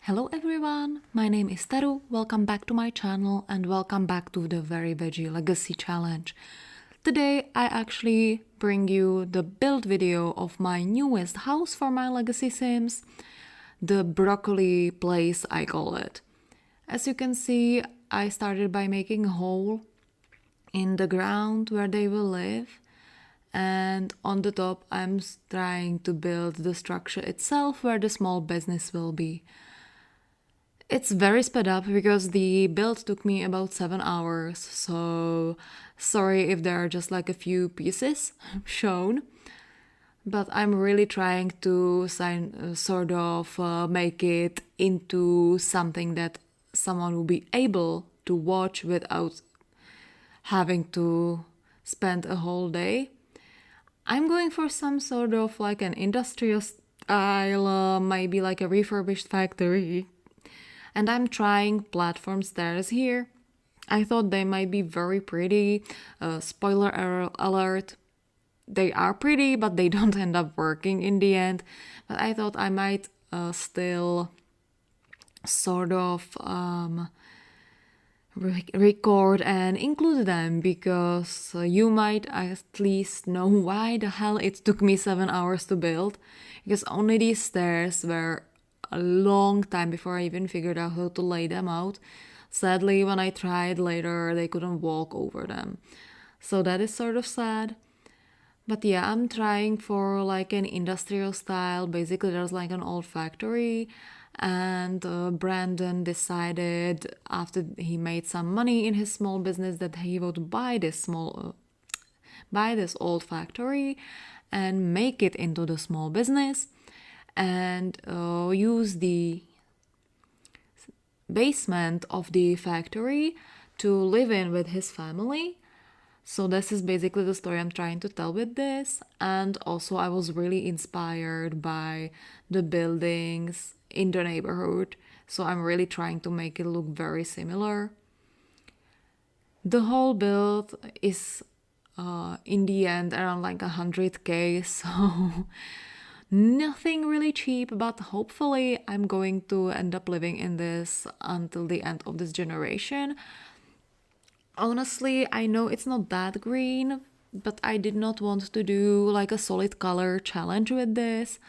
Hello everyone, my name is Teru, welcome back to my channel and welcome back to the Very Veggie Legacy Challenge. Today I actually bring you the build video of my newest house for my legacy sims, the broccoli place I call it. As you can see, I started by making a hole in the ground where they will live, and on the top I'm trying to build the structure itself where the small business will be. It's very sped up because the build took me about 7 hours, so sorry if there are just like a few pieces shown. But I'm really trying to make it into something that someone will be able to watch without having to spend a whole day. I'm going for some sort of like an industrial style, maybe like a refurbished factory. And I'm trying platform stairs here. I thought they might be very pretty. Spoiler alert, they are pretty, but they don't end up working in the end. But I thought I might still sort of record and include them, because you might at least know why the hell it took me 7 hours to build, because only these stairs were a long time before I even figured out how to lay them out. Sadly, when I tried later, they couldn't walk over them. So that is sort of sad. But yeah, I'm trying for like an industrial style. Basically, there's like an old factory, and Brandon decided after he made some money in his small business that he would buy this old factory and make it into the small business, and use the basement of the factory to live in with his family. So this is basically the story I'm trying to tell with this. And also I was really inspired by the buildings in the neighborhood, so I'm really trying to make it look very similar. The whole build is in the end around like 100k, so nothing really cheap, but hopefully I'm going to end up living in this until the end of this generation. Honestly, I know it's not that green, but I did not want to do like a solid color challenge with this.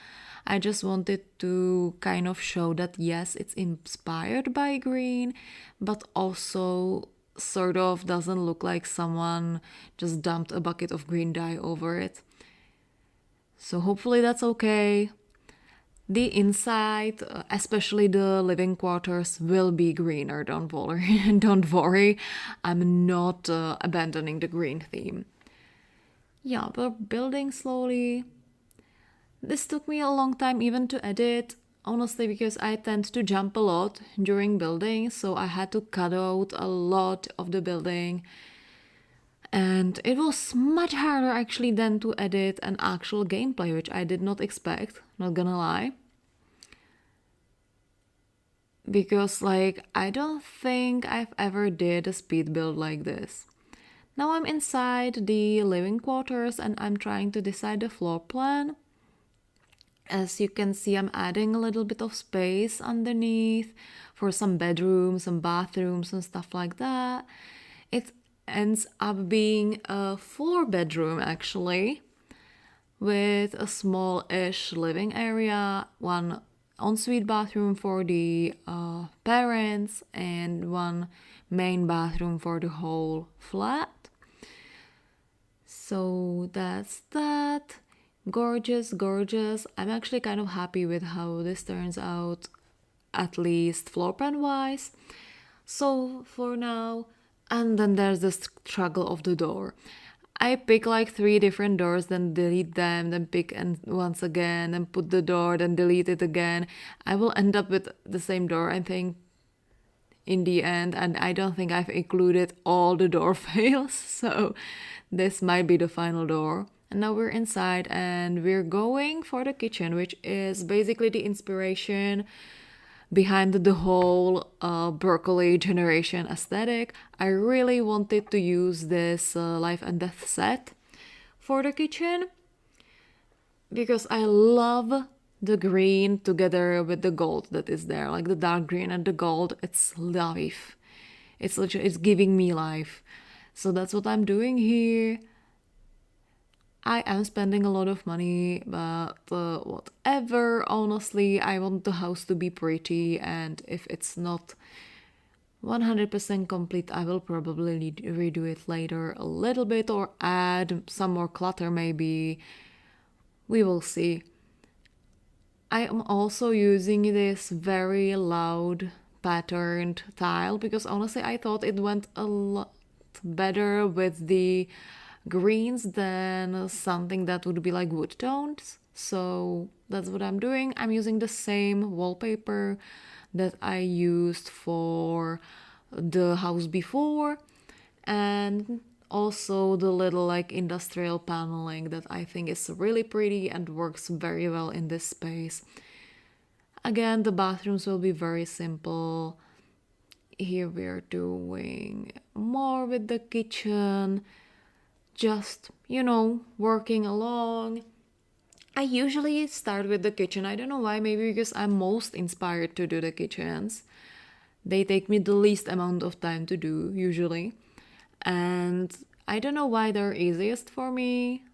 I just wanted to kind of show that yes, it's inspired by green, but also sort of doesn't look like someone just dumped a bucket of green dye over it. So hopefully that's okay. The inside, especially the living quarters, will be greener, don't worry. Don't worry, I'm not abandoning the green theme. Yeah, we're building slowly. This took me a long time even to edit, honestly, because I tend to jump a lot during building, so I had to cut out a lot of the building. And it was much harder actually than to edit an actual gameplay, which I did not expect, not gonna lie. Because I don't think I've ever did a speed build like this. Now I'm inside the living quarters and I'm trying to decide the floor plan. As you can see, I'm adding a little bit of space underneath for some bedrooms, some bathrooms and stuff like that. It ends up being a 4-bedroom actually, with a small-ish living area, one ensuite bathroom for the parents, and one main bathroom for the whole flat. So that's that. Gorgeous, gorgeous. I'm actually kind of happy with how this turns out, at least floor plan wise. So for now, and then there's the struggle of the door. I pick like 3 different doors, then delete them, then pick and once again, then put the door, then delete it again. I will end up with the same door, I think, in the end, and I don't think I've included all the door fails, so this might be the final door. And now we're inside and we're going for the kitchen, which is basically the inspiration behind the whole broccoli generation aesthetic. I really wanted to use this life and death set for the kitchen because I love the green together with the gold that is there, like the dark green and the gold. It's life. It's literally, it's giving me life. So that's what I'm doing here. I am spending a lot of money, but whatever. Honestly, I want the house to be pretty, and if it's not 100% complete, I will probably redo it later a little bit or add some more clutter maybe. We will see. I am also using this very loud patterned tile because honestly I thought it went a lot better with the greens than something that would be like wood tones. So that's what I'm doing. I'm using the same wallpaper that I used for the house before, and also the little like industrial paneling that I think is really pretty and works very well in this space. Again, the bathrooms will be very simple. Here we're doing more with the kitchen, just, working along. I usually start with the kitchen. I don't know why, maybe because I'm most inspired to do the kitchens. They take me the least amount of time to do, usually. And I don't know why they're easiest for me,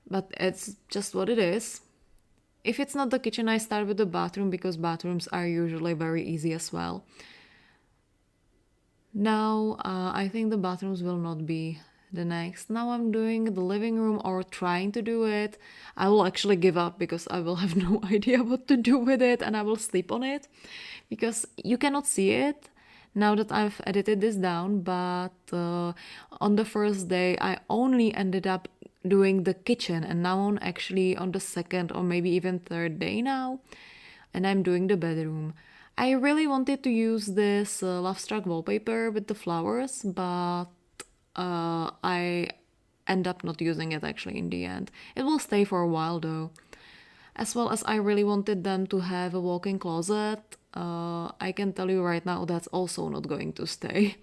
but it's just what it is. If it's not the kitchen, I start with the bathroom because bathrooms are usually very easy as well. Now, I think the bathrooms will not be the next. Now I'm doing the living room or trying to do it. I will actually give up because I will have no idea what to do with it and I will sleep on it because you cannot see it now that I've edited this down, but on the first day I only ended up doing the kitchen and now I'm actually on the second or maybe even third day now and I'm doing the bedroom. I really wanted to use this Love Struck wallpaper with the flowers, but I end up not using it actually in the end. It will stay for a while though. As well as I really wanted them to have a walk-in closet. I can tell you right now that's also not going to stay.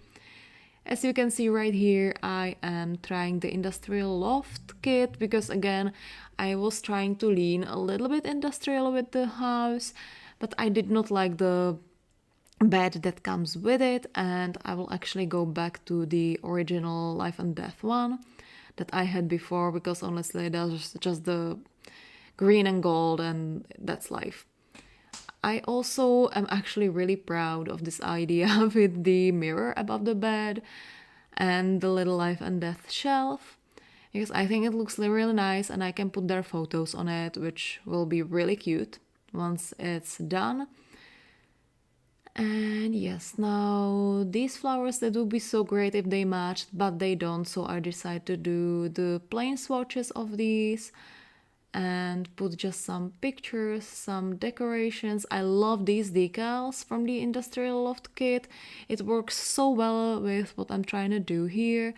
As you can see right here, I am trying the industrial loft kit because again, I was trying to lean a little bit industrial with the house, but I did not like the bed that comes with it, and I will actually go back to the original Life and Death one that I had before because honestly that's just the green and gold and that's life. I also am actually really proud of this idea with the mirror above the bed and the little Life and Death shelf because I think it looks really nice and I can put their photos on it, which will be really cute once it's done. And yes, now these flowers, that would be so great if they matched, but they don't, so I decided to do the plain swatches of these and put just some pictures, some decorations. I love these decals from the Industrial Loft kit. It works so well with what I'm trying to do here.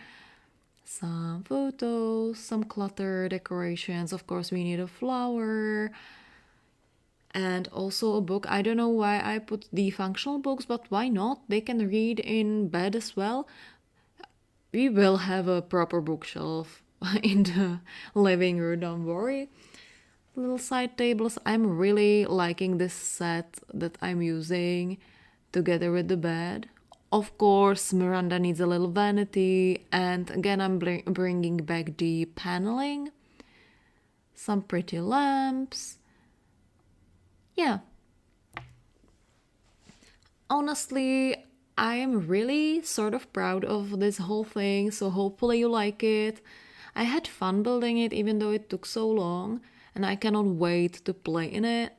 Some photos, some clutter decorations. Of course, we need a flower. And also a book. I don't know why I put the functional books, but why not? They can read in bed as well. We will have a proper bookshelf in the living room, don't worry. Little side tables. I'm really liking this set that I'm using together with the bed. Of course, Miranda needs a little vanity, and again I'm bringing back the paneling. Some pretty lamps. Yeah. Honestly, I am really sort of proud of this whole thing, so hopefully you like it. I had fun building it even though it took so long, and I cannot wait to play in it.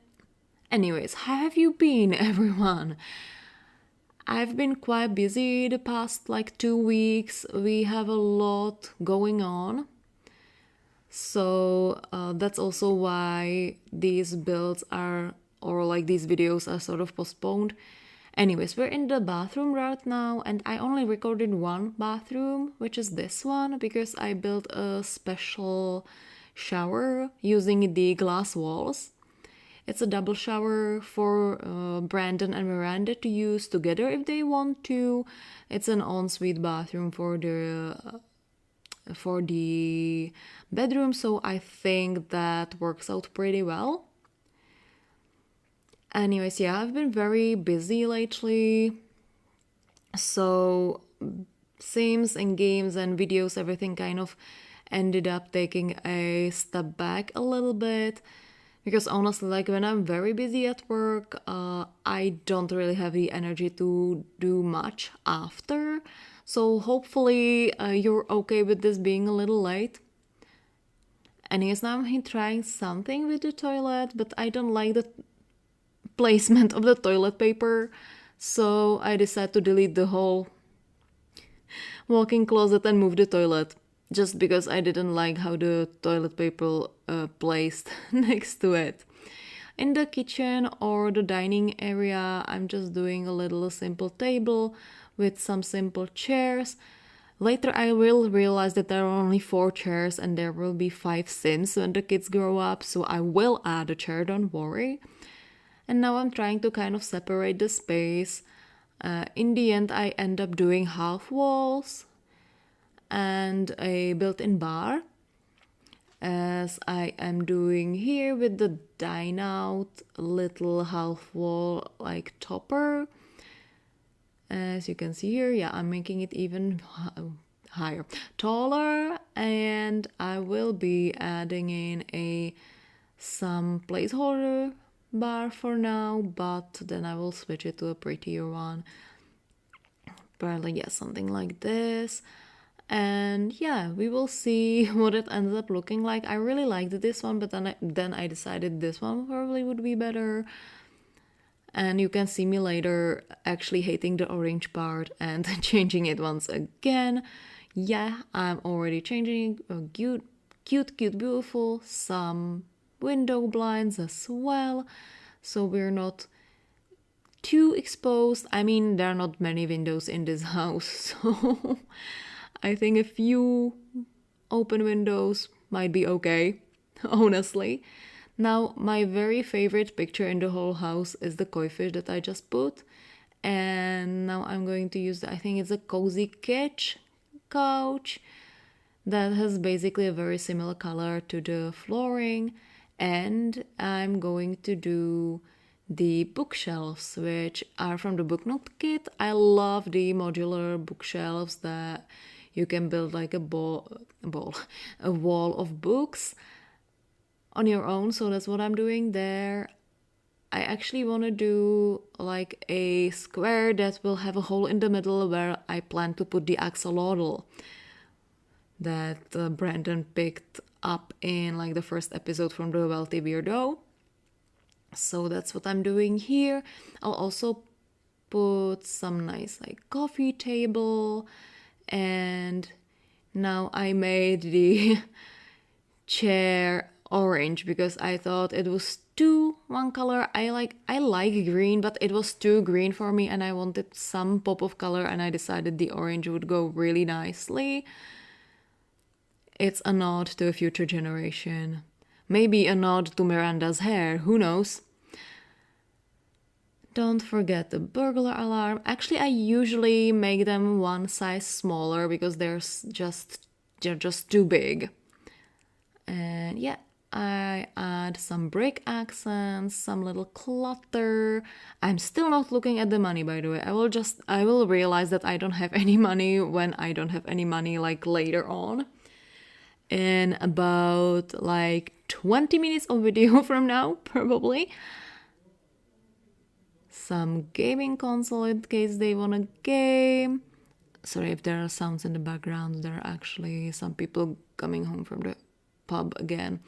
Anyways, how have you been, everyone? I've been quite busy the past 2 weeks. We have a lot going on. So that's also why these builds are, or these videos are sort of postponed. Anyways, we're in the bathroom right now and I only recorded one bathroom, which is this one, because I built a special shower using the glass walls. It's a double shower for Brandon and Miranda to use together if they want to. It's an ensuite bathroom for the bedroom, so I think that works out pretty well. Anyways, yeah, I've been very busy lately. So Sims and games and videos, everything kind of ended up taking a step back a little bit. Because honestly, like when I'm very busy at work, I don't really have the energy to do much after. So hopefully you're okay with this being a little late. And yes, now I'm trying something with the toilet, but I don't like the placement of the toilet paper. So I decided to delete the whole walk-in closet and move the toilet. Just because I didn't like how the toilet paper placed next to it. In the kitchen or the dining area, I'm just doing a little simple table with some simple chairs. Later, I will realize that there are only 4 chairs and there will be 5 Sims when the kids grow up, so I will add a chair, don't worry. And now I'm trying to kind of separate the space. In the end, I end up doing half walls and a built-in bar, as I am doing here with the dine out little half wall like topper. As you can see here, yeah, I'm making it even higher, taller, and I will be adding in some placeholder bar for now, but then I will switch it to a prettier one. Probably, yeah, something like this. And yeah, we will see what it ends up looking like. I really liked this one, but then I decided this one probably would be better. And you can see me later actually hating the orange part and changing it once again. Yeah, I'm already changing cute, beautiful, some window blinds as well. So we're not too exposed. I mean, there are not many windows in this house, so I think a few open windows might be okay, honestly. Now, my very favorite picture in the whole house is the koi fish that I just put. And now I'm going to use, I think it's a cozy couch that has basically a very similar color to the flooring. And I'm going to do the bookshelves, which are from the book note kit. I love the modular bookshelves that you can build like a wall of books on your own. So that's what I'm doing there. I actually want to do like a square that will have a hole in the middle where I plan to put the axolotl that Brandon picked up in like the first episode from the Wealthy Weirdo. So that's what I'm doing here. I'll also put some nice like coffee table, and now I made the chair orange because I thought it was too one color. I like green, but it was too green for me and I wanted some pop of color, and I decided the orange would go really nicely. It's a nod to a future generation. Maybe a nod to Miranda's hair, who knows? Don't forget the burglar alarm. Actually, I usually make them one size smaller because they're just too big. And yeah, I add some brick accents, some little clutter. I'm still not looking at the money, by the way. I will realize that I don't have any money when I don't have any money, like later on. In about like 20 minutes of video from now, probably. Some gaming console in case they want a game. Sorry if there are sounds in the background. There are actually some people coming home from the pub again.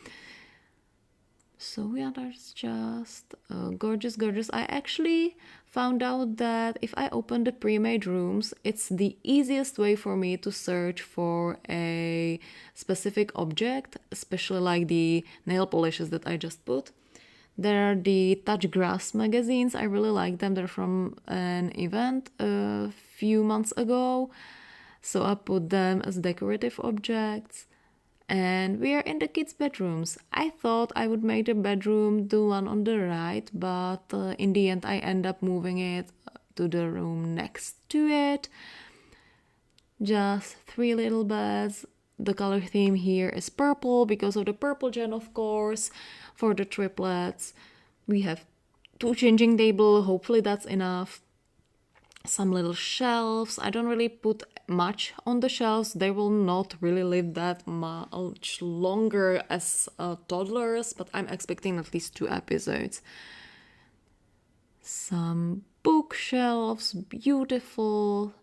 So yeah, that's just gorgeous. I actually found out that if I open the pre-made rooms, it's the easiest way for me to search for a specific object, especially like the nail polishes that I just put. There are the Touch Grass magazines. I really like them. They're from an event a few months ago. So I put them as decorative objects. And we are in the kids' bedrooms. I thought I would make the bedroom the one on the right, but in the end I end up moving it to the room next to it. Just 3 little beds. The color theme here is purple because of the purple gen, of course. For the triplets, we have Two changing table, hopefully that's enough. Some little shelves. I don't really put much on the shelves. They will not really live that much longer as toddlers, but I'm expecting at least 2 episodes. Some bookshelves, beautiful.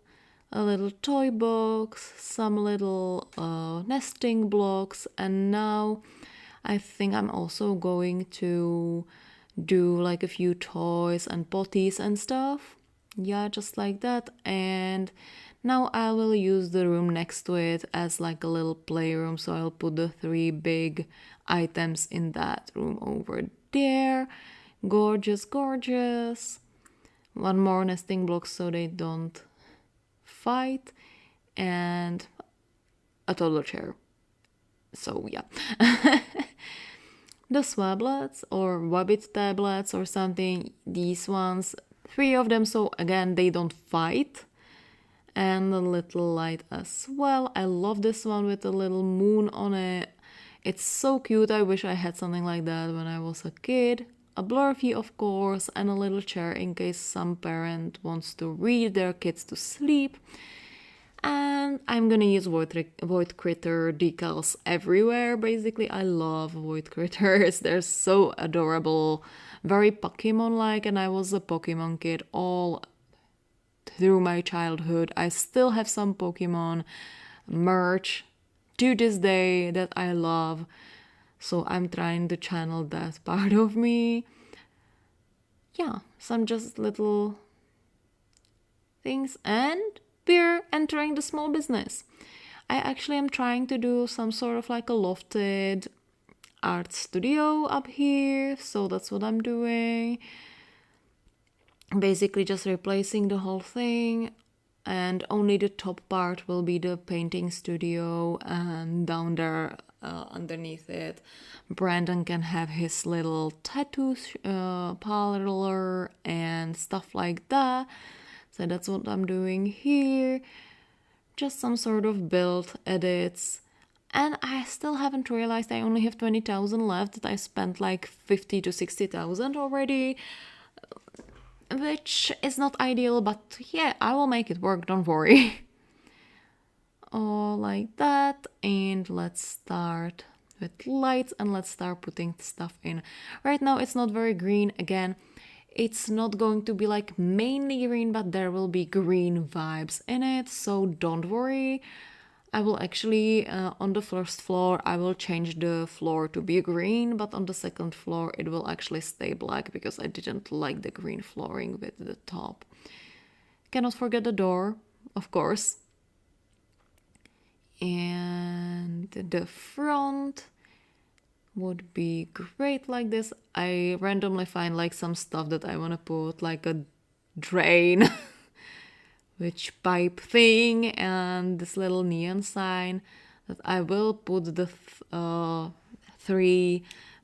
A little toy box, some little nesting blocks, and now I think I'm also going to do like a few toys and potties and stuff. Yeah, just like that. And now I will use the room next to it as like a little playroom, so I'll put the 3 big items in that room over there. Gorgeous, gorgeous. One more nesting block so they don't fight, and a toddler chair. So yeah. The swablets or wabbit tablets or something, these ones, 3 of them, so again they don't fight. And a little light as well. I love this one with a little moon on it. It's so cute. I wish I had something like that when I was a kid. A blurfy, of course, and a little chair in case some parent wants to read their kids to sleep. And I'm gonna use Void Critter decals everywhere. Basically, I love Void Critters. They're so adorable, very Pokemon-like, and I was a Pokemon kid all through my childhood. I still have some Pokemon merch to this day that I love. So I'm trying to channel that part of me. Yeah, some just little things, and we're entering the small business. I actually am trying to do some sort of like a lofted art studio up here, so that's what I'm doing. Basically just replacing the whole thing, and only the top part will be the painting studio, and down there underneath it Brandon can have his little tattoo parlor and stuff like that. So that's what I'm doing here. Just some sort of build edits. And I still haven't realized I only have 20,000 left, that I spent like 50 to 60,000 already, which is not ideal, but yeah, I will make it work, don't worry. All like that, and let's start with lights and let's start putting stuff in. Right now it's not very green. Again, it's not going to be like mainly green, but there will be green vibes in it, so don't worry. I will actually, on the first floor, I will change the floor to be green, but on the second floor it will actually stay black because I didn't like the green flooring with the top. Cannot forget the door, of course. And the front would be great like this. I randomly find like some stuff that I want to put, like a drain which pipe thing, and this little neon sign that I will put the 3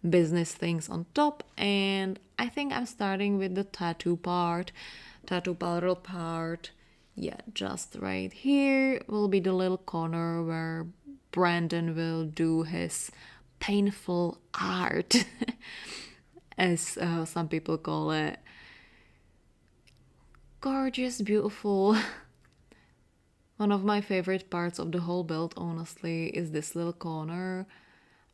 business things on top. And I think I'm starting with the tattoo parlor part. Yeah, just right here will be the little corner where Brandon will do his painful art, as some people call it. Gorgeous, beautiful. One of my favorite parts of the whole build, honestly, is this little corner.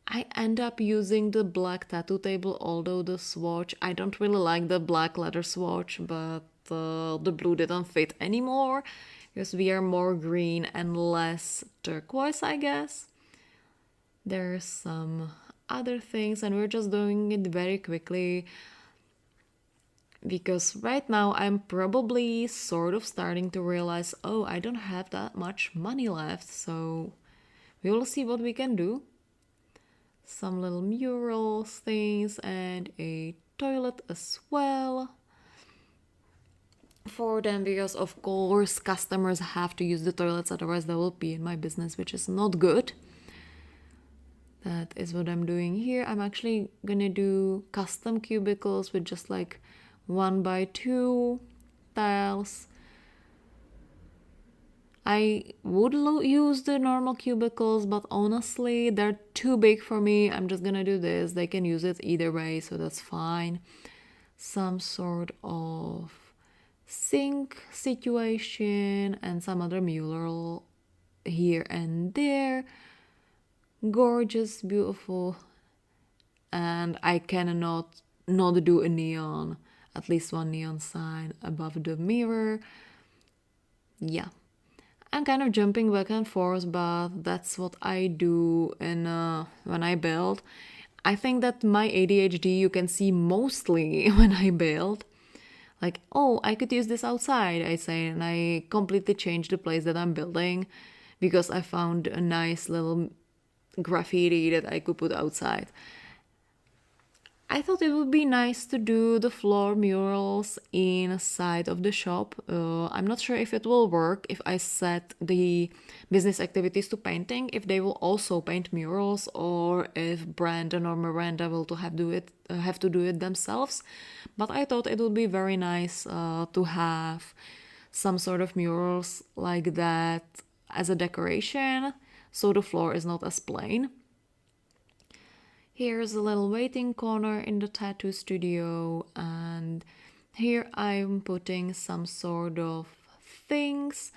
I end up using the black tattoo table, although the swatch, I don't really like the black leather swatch, but the blue didn't fit anymore because we are more green and less turquoise, I guess. There's some other things, and we're just doing it very quickly because right now I'm probably sort of starting to realize, oh, I don't have that much money left, so we will see what we can do. Some little murals things and a toilet as well for them, because of course customers have to use the toilets, otherwise they will be in my business, which is not good. That is what I'm doing here. I'm actually gonna do custom cubicles with just like 1x2 tiles. I would use the normal cubicles, but honestly they're too big for me. I'm just gonna do this. They can use it either way, so that's fine. some sort of sink situation and some other mural here and there. Gorgeous, beautiful, and I cannot not do a neon, at least one neon sign above the mirror. Yeah, I'm kind of jumping back and forth, but that's what I do when I build. I think that my ADHD you can see mostly when I build. Like, oh, I could use this outside, I say, and I completely change the place that I'm building because I found a nice little graffiti that I could put outside. I thought it would be nice to do the floor murals inside of the shop. I'm not sure if it will work if I set the business activities to painting, if they will also paint murals, or if Brandon or Miranda will to have to do it themselves. But I thought it would be very nice to have some sort of murals like that as a decoration, so the floor is not as plain. Here's a little waiting corner in the tattoo studio, and here I'm putting some sort of things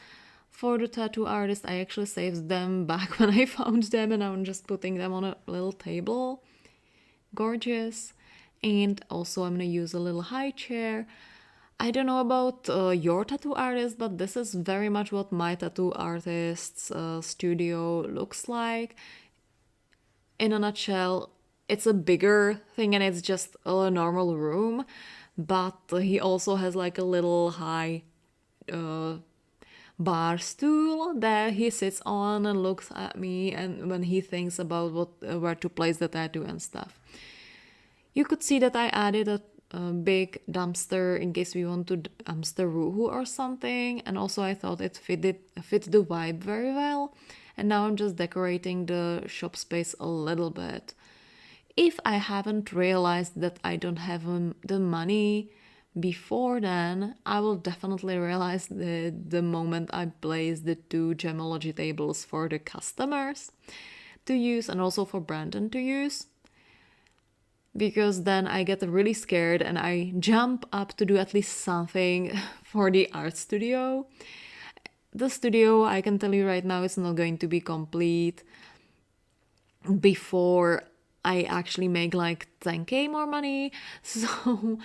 for the tattoo artist. I actually saved them back when I found them, and I'm just putting them on a little table. Gorgeous. And also I'm gonna use a little high chair. I don't know about your tattoo artist, but this is very much what my tattoo artist's studio looks like. In a nutshell, it's a bigger thing and it's just a normal room, but he also has like a little high bar stool that he sits on and looks at me, and when he thinks about where to place the tattoo and stuff. You could see that I added a big dumpster in case we want to dumpster woohoo or something, and also I thought it fit the vibe very well. And now I'm just decorating the shop space a little bit. If I haven't realized that I don't have the money before then, I will definitely realize the moment I place the 2 gemology tables for the customers to use and also for Brandon to use. Because then I get really scared and I jump up to do at least something for the art studio. The studio, I can tell you right now, is not going to be complete before I actually make like 10k more money. So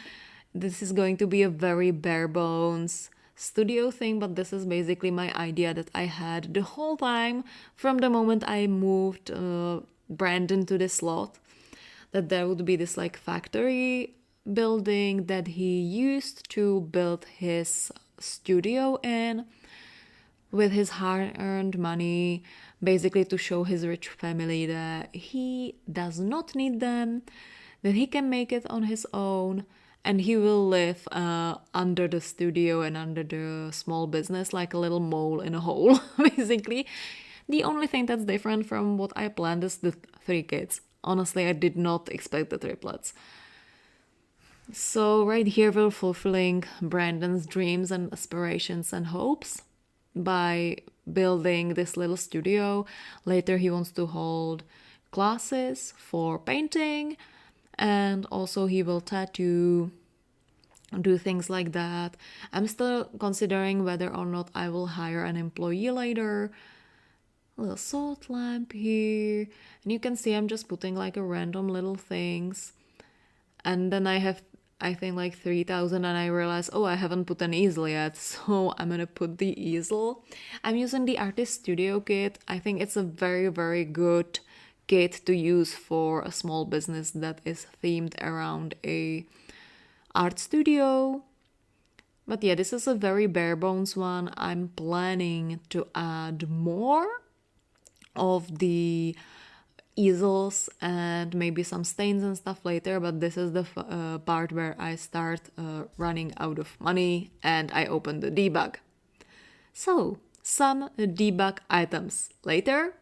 this is going to be a very bare bones studio thing, but this is basically my idea that I had the whole time from the moment I moved Brandon to this slot, that there would be this like factory building that he used to build his studio in with his hard-earned money, basically to show his rich family that he does not need them, that he can make it on his own, and he will live under the studio and under the small business like a little mole in a hole, basically. The only thing that's different from what I planned is the 3 kids. Honestly, I did not expect the triplets. So right here we're fulfilling Brandon's dreams and aspirations and hopes by building this little studio. Later he wants to hold classes for painting, and also he will tattoo, do things like that. I'm still considering whether or not I will hire an employee later. A little salt lamp here, and you can see I'm just putting like a random little things, and then I have, I think, like 3,000, and I realize, oh, I haven't put an easel yet, so I'm gonna put the easel. I'm using the Artist Studio kit. I think it's a very, very good kit to use for a small business that is themed around a art studio. But yeah, this is a very bare bones one. I'm planning to add more of the easels and maybe some stains and stuff later, but this is the part where I start running out of money and I open the debug. So, some debug items later.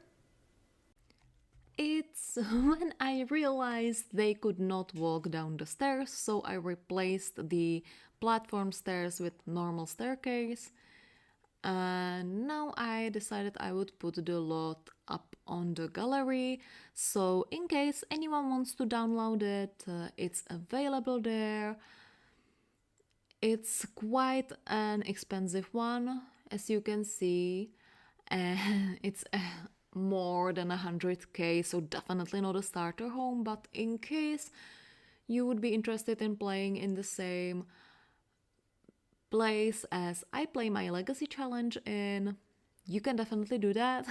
It's when I realized they could not walk down the stairs, so I replaced the platform stairs with normal staircase. And now I decided I would put the lot up on the gallery, so in case anyone wants to download it, it's available there. It's quite an expensive one, as you can see, and it's more than 100k, so definitely not a starter home, but in case you would be interested in playing in the same place as I play my Legacy Challenge in, you can definitely do that.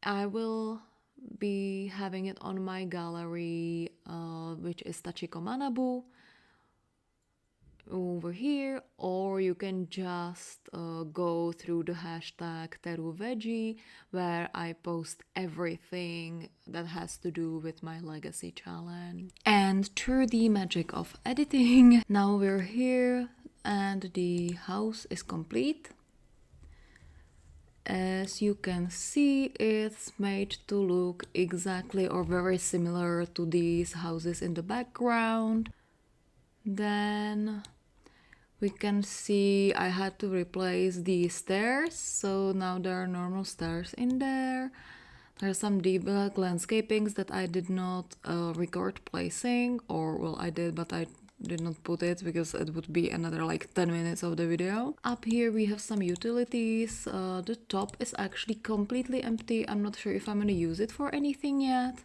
I will be having it on my gallery, which is TachikoManabu over here, or you can just go through the hashtag Veggie, where I post everything that has to do with my Legacy Challenge. And through the magic of editing, now we're here and the house is complete. As you can see, it's made to look exactly or very similar to these houses in the background. Then we can see I had to replace the stairs, so now there are normal stairs in there. There are some debug landscapings that I did not record placing, or well, I did, but I did not put it because it would be another like 10 minutes of the video. Up here we have some utilities. The top is actually completely empty. I'm not sure if I'm gonna use it for anything yet,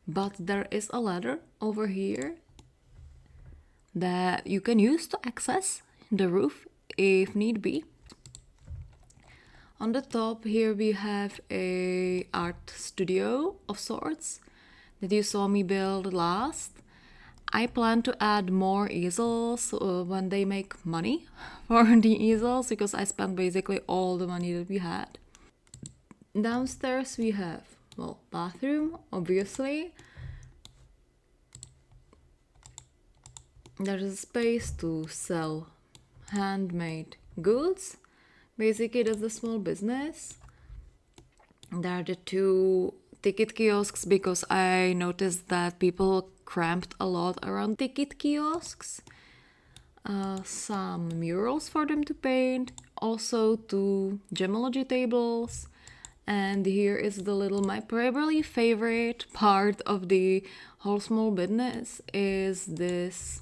but there is a ladder over here that you can use to access the roof if need be. On the top here we have a art studio of sorts that you saw me build last. I plan to add more easels when they make money for the easels, because I spent basically all the money that we had. Downstairs we have, well, bathroom, obviously. There's a space to sell handmade goods. Basically, that's a small business. There are the 2 ticket kiosks because I noticed that people cramped a lot around ticket kiosks. Some murals for them to paint, also 2 gemology tables. And here is the little, my probably favorite part of the whole small business is this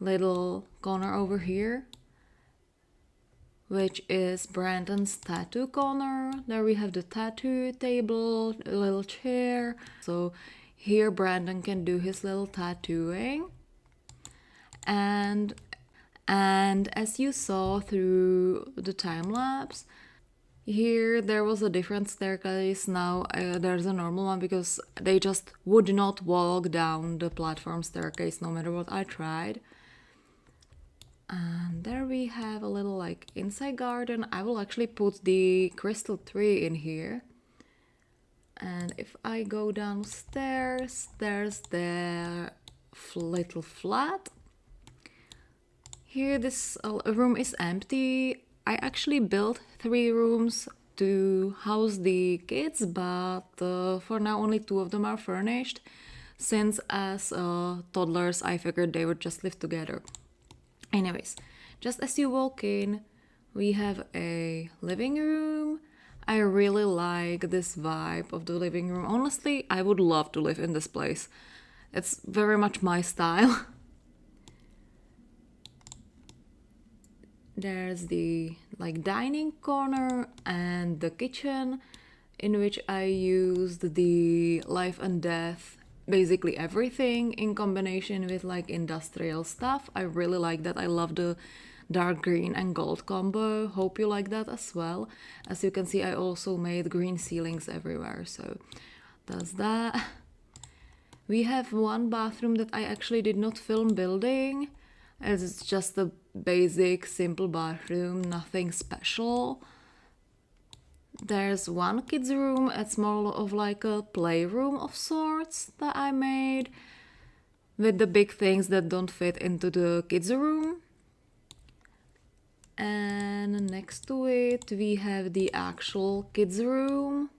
little corner over here, which is Brandon's tattoo corner. There we have the tattoo table, a little chair. So here Brandon can do his little tattooing. And as you saw through the time lapse, here there was a different staircase. Now there's a normal one because they just would not walk down the platform staircase no matter what I tried. And there we have a little like inside garden. I will actually put the crystal tree in here. And if I go downstairs, there's the little flat. Here this room is empty. I actually built 3 rooms to house the kids, but for now only 2 of them are furnished, since as toddlers I figured they would just live together. Anyways, just as you walk in, we have a living room. I really like this vibe of the living room. Honestly, I would love to live in this place. It's very much my style. There's the like dining corner and the kitchen, in which I used the life and death, basically everything in combination with like industrial stuff. I really like that. I love the dark green and gold combo. Hope you like that as well. As you can see, I also made green ceilings everywhere, so that's that. We have 1 bathroom that I actually did not film building, as it's just a basic simple bathroom, nothing special. There's 1 kids room. It's more of like a playroom of sorts that I made with the big things that don't fit into the kids room. And next to it we have the actual kids room,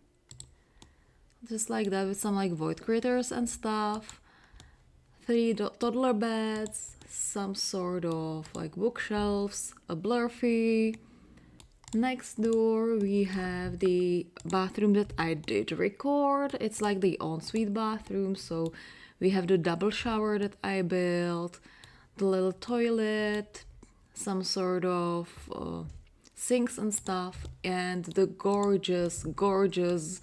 just like that, with some like void critters and stuff. 3 toddler beds, some sort of like bookshelves, a blurfy. Next door we have the bathroom that I did record. It's like the ensuite bathroom, so We have the double shower that I built, the little toilet, some sort of sinks and stuff, and the gorgeous, gorgeous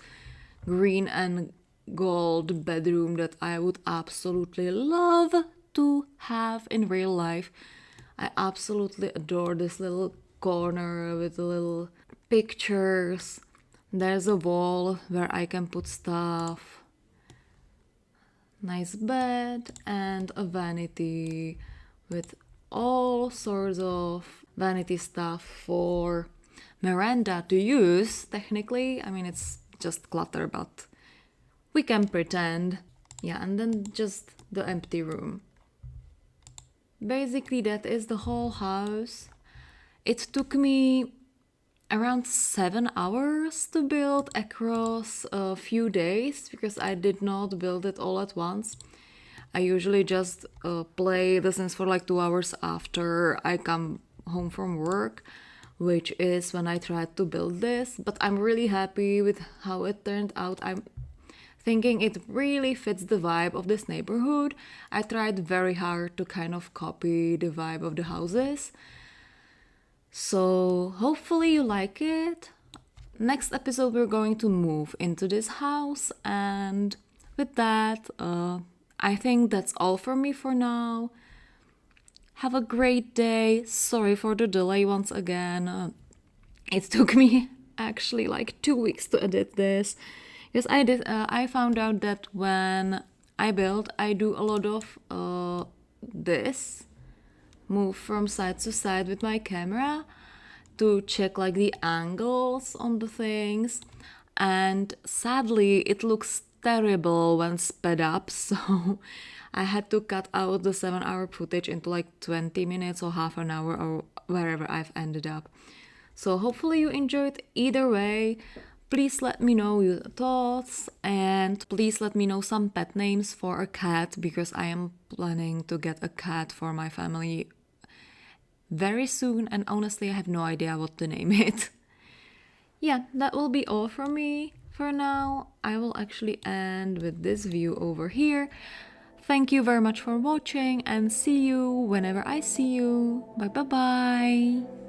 green and gold bedroom that I would absolutely love to have in real life. I absolutely adore this little corner with the little pictures. There's a wall where I can put stuff. Nice bed and a vanity with all sorts of vanity stuff for Miranda to use. Technically, I mean, it's just clutter, but we can pretend. Yeah, and then just the empty room. Basically, that is the whole house. It took me around 7 hours to build across a few days because I did not build it all at once. I usually just play The Sims for like 2 hours after I come home from work, which is when I tried to build this. But I'm really happy with how it turned out. I'm thinking it really fits the vibe of this neighborhood. I tried very hard to kind of copy the vibe of the houses. So hopefully you like it. Next episode we're going to move into this house, and with that, I think that's all for me for now. Have a great day. Sorry for the delay once again. It took me actually like 2 weeks to edit this. Because I found out that when I build, I do a lot of this, move from side to side with my camera to check like the angles on the things, and sadly it looks terrible when sped up, so I had to cut out the 7-hour footage into like 20 minutes or half an hour or wherever I've ended up. So hopefully you enjoyed either way. Please let me know your thoughts, and please let me know some pet names for a cat, because I am planning to get a cat for my family very soon, and honestly I have no idea what to name it. Yeah, that will be all from me for now. I will actually end with this view over here. Thank you very much for watching, and see you whenever I see you. Bye bye bye.